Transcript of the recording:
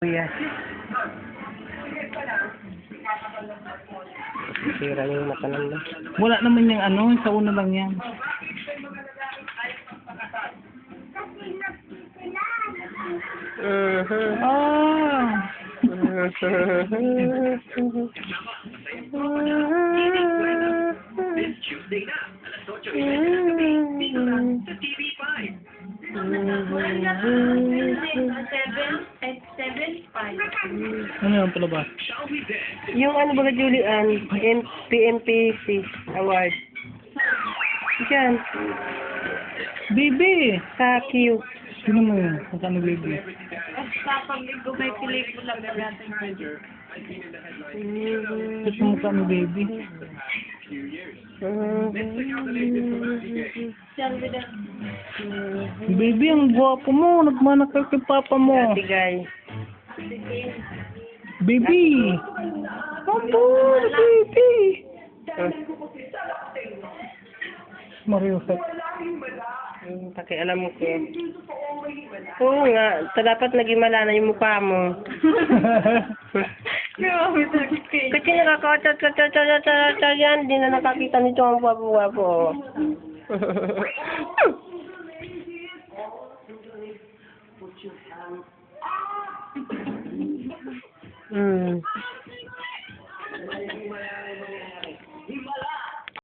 Kuya. Sira yung mata lang. Wala naman yung ano, sa una lang yan. Ah! Ano yung palabas? Yung ano ba, Julian? PMPC award. Diyan. Baby! Sa Q. Sino mo yun? Magkano baby? Kapag may pelikula na natin. Ba't mo magkano baby? Baby, ang gwapo mo. Nagmanak ka kay papa mo. Ate Guy. Baby! Apo! Baby! Mariusap. Pakialam mo ko. Oo nga. Dapat naging malana yung mukha mo. Kasi nakakachat yan. Hindi na nakakita nito ang wapo-wapo.